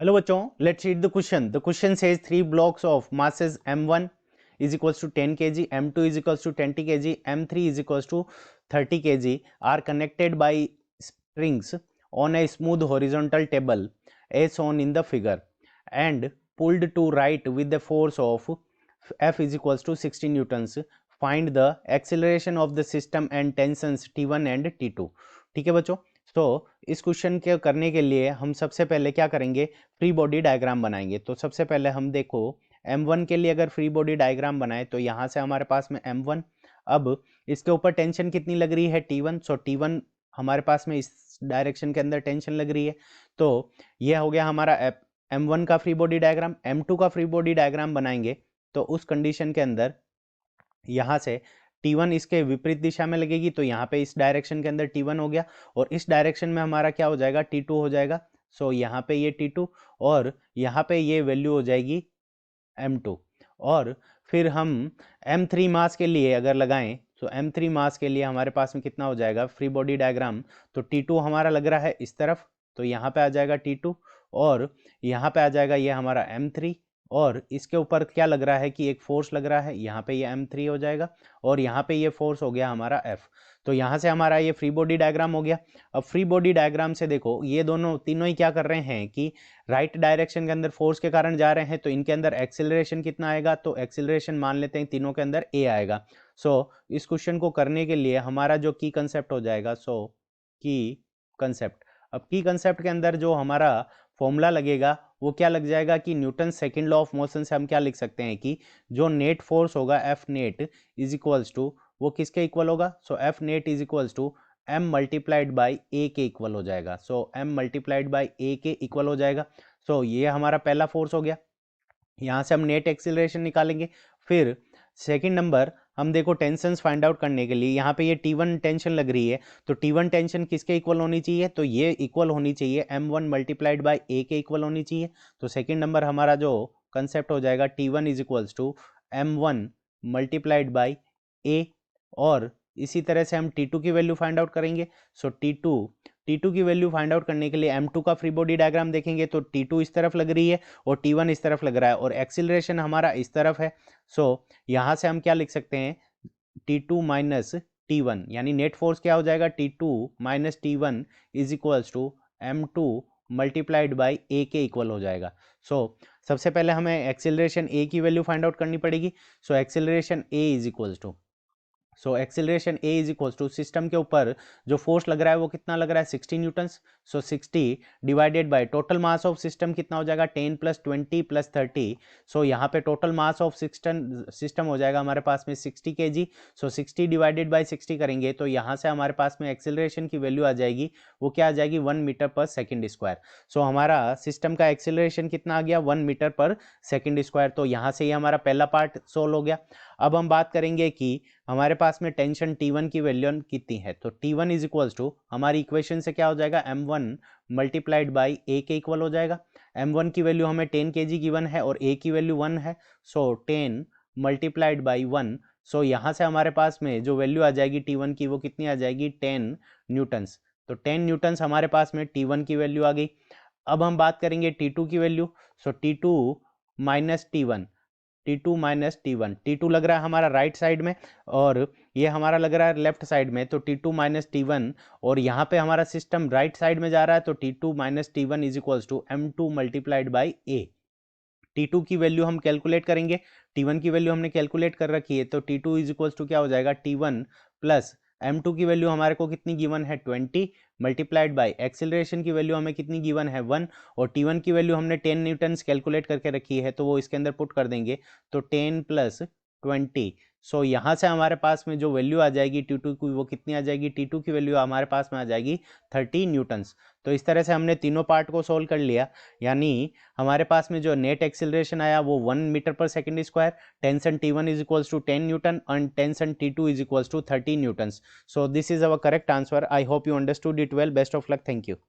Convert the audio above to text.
Hello बच्चों, let's read the question. The question says 3 blocks of masses m1 is equals to 10 kg, m2 is equals to 20 kg, m3 is equals to 30 kg are connected by springs on a smooth horizontal table as shown in the figure and pulled to right with the force of F is equals to 60 newtons. Find the acceleration of the system and tensions T1 and T2. ठीक है बच्चों. तो इस question के करने के लिए हम सबसे पहले क्या करेंगे, फ्री बॉडी डायग्राम बनाएंगे. तो सबसे पहले हम देखो m1 के लिए अगर फ्री बॉडी डायग्राम बनाए तो यहाँ से हमारे पास में m1, अब इसके ऊपर टेंशन कितनी लग रही है T1. सो T1 हमारे पास में इस डायरेक्शन के अंदर टेंशन लग रही है. तो यह हो गया हमारा m1 का फ्री बॉडी डायग्राम. m2 का फ्री बॉडी डायग्राम बनाएंगे तो उस कंडीशन के अंदर यहाँ से T1 इसके विपरीत दिशा में लगेगी, तो यहाँ पे इस डायरेक्शन के अंदर T1 हो गया और इस डायरेक्शन में हमारा क्या हो जाएगा, T2 हो जाएगा. सो यहाँ पे ये T2 और यहाँ पे ये वैल्यू हो जाएगी M2. और फिर हम M3 मास के लिए अगर लगाएं तो M3 मास के लिए हमारे पास में कितना हो जाएगा फ्री बॉडी डायग्राम. तो T2 हमारा लग रहा है इस तरफ, तो यहाँ पे आ जाएगा T2 और यहाँ पे आ जाएगा ये हमारा M3 और इसके ऊपर क्या लग रहा है कि एक फोर्स लग रहा है, यहाँ पे ये M3 हो जाएगा और यहाँ पे ये फोर्स हो गया हमारा F. तो यहाँ से हमारा ये फ्री बॉडी डायग्राम हो गया. अब फ्री बॉडी डायग्राम से देखो ये दोनों तीनों ही क्या कर रहे हैं कि राइट डायरेक्शन के अंदर फोर्स के कारण जा रहे हैं, तो इनके अंदर एक्सेलरेशन कितना आएगा, तो एक्सेलरेशन मान लेते हैं तीनों के अंदर A आएगा. सो इस क्वेश्चन को करने के लिए हमारा जो की कंसेप्ट हो जाएगा, सो की कंसेप्ट. अब की कंसेप्ट के अंदर जो हमारा फॉर्मूला लगेगा वो क्या लग जाएगा कि Newton second law of motion से हम क्या लिख सकते हैं कि जो नेट फोर्स होगा F net is equals to वो किसके इक्वल होगा. So F net is equals to m multiplied by a के इक्वल हो जाएगा. So m multiplied by a के इक्वल हो जाएगा. सो ये हमारा पहला फोर्स हो गया. यहाँ से हम नेट एक्सीलरेशन निकालेंगे. फिर सेकंड नंबर हम देखो टेंशंस फाइंड आउट करने के लिए यहाँ पे ये T1 टेंशन लग रही है, तो T1 टेंशन किसके इक्वल होनी चाहिए, तो ये इक्वल होनी चाहिए m1 मल्टीप्लाइड बाई ए के इक्वल होनी चाहिए. तो सेकंड नंबर हमारा जो कंसेप्ट हो जाएगा T1 is equals to m1 multiplied by a. और इसी तरह से हम T2 की वैल्यू फाइंड आउट करेंगे. सो T2 की वैल्यू फाइंड आउट करने के लिए M2 का फ्री बॉडी डायग्राम देखेंगे तो T2 इस तरफ लग रही है और T1 इस तरफ लग रहा है और एक्सीलरेशन हमारा इस तरफ है. सो यहाँ से हम क्या लिख सकते हैं, T2 माइनस T1 यानी नेट फोर्स क्या हो जाएगा, T2 minus T1 is equals to M2 multiplied by a के इक्वल हो जाएगा. सो सबसे पहले हमें एक्सेलरेशन ए की वैल्यू फाइंड आउट करनी पड़ेगी. So acceleration A is equals to acceleration A is equals to system के ऊपर जो फोर्स लग रहा है वो कितना लग रहा है 60 Newton's. So 60 divided by total mass of system कितना हो जाएगा 10 प्लस 20 प्लस 30. सो यहाँ पे टोटल मास ऑफ सिस्टम हो जाएगा हमारे पास में 60 kg. सो 60 डिवाइडेड बाय 60 करेंगे तो यहाँ से हमारे पास में एक्सेलरेशन की वैल्यू आ जाएगी, वो क्या आ जाएगी 1 मीटर पर सेकेंड स्क्वायर. सो हमारा सिस्टम का एक्सेलरेशन कितना आ गया 1 मीटर पर सेकेंड स्क्वायर. तो यहाँ से ही हमारा पहला पार्ट सोल्व हो गया. अब हम बात करेंगे कि हमारे पास में टेंशन T1 की वैल्यू कितनी है. तो T1 इज इक्वल्स टू हमारी इक्वेशन से क्या हो जाएगा m1 मल्टीप्लाइड बाई ए के इक्वल हो जाएगा. m1 की वैल्यू हमें 10 kg गिवन है और a की वैल्यू 1 है. सो 10 मल्टीप्लाइड बाई 1. सो यहाँ से हमारे पास में जो वैल्यू आ जाएगी T1 की वो कितनी आ जाएगी 10 न्यूटन्स. तो 10 न्यूटन्स हमारे पास में T1 की वैल्यू आ गई. अब हम बात करेंगे T2 की वैल्यू. सो T2 minus T1, T2 minus T1. T2 लग रहा है हमारा राइट साइड में और ये हमारा लग रहा है लेफ्ट साइड में, तो T2 माइनस T1 और यहाँ पे हमारा सिस्टम राइट साइड में जा रहा है तो T2 minus T1 is equals to M2 multiplied by A. T2 की वैल्यू हम कैलकुलेट करेंगे, T1 की वैल्यू हमने कैलकुलेट कर रखी है, तो T2 इज इक्वल्स टू क्या हो जाएगा T1 प्लस M2 की वैल्यू हमारे को कितनी गिवन है 20 मल्टीप्लाइड बाई एक्सेलरेशन की वैल्यू हमें कितनी गिवन है 1 और T1 की वैल्यू हमने 10 न्यूटन्स कैलकुलेट करके रखी है तो वो इसके अंदर पुट कर देंगे तो 10 प्लस 20. सो यहाँ से हमारे पास में जो वैल्यू आ जाएगी T2 की वो कितनी आ जाएगी, T2 की वैल्यू हमारे पास में आ जाएगी 30 न्यूटन्स. तो इस तरह से हमने तीनों पार्ट को सोल्व कर लिया. यानी हमारे पास में जो नेट एक्सेलरेशन आया वो 1 मीटर पर second square, tension T1 is equals to 10 newton and tension T2 is equals to 30 newtons. So this is our correct answer. I hope you understood it well. Best of luck. Thank you.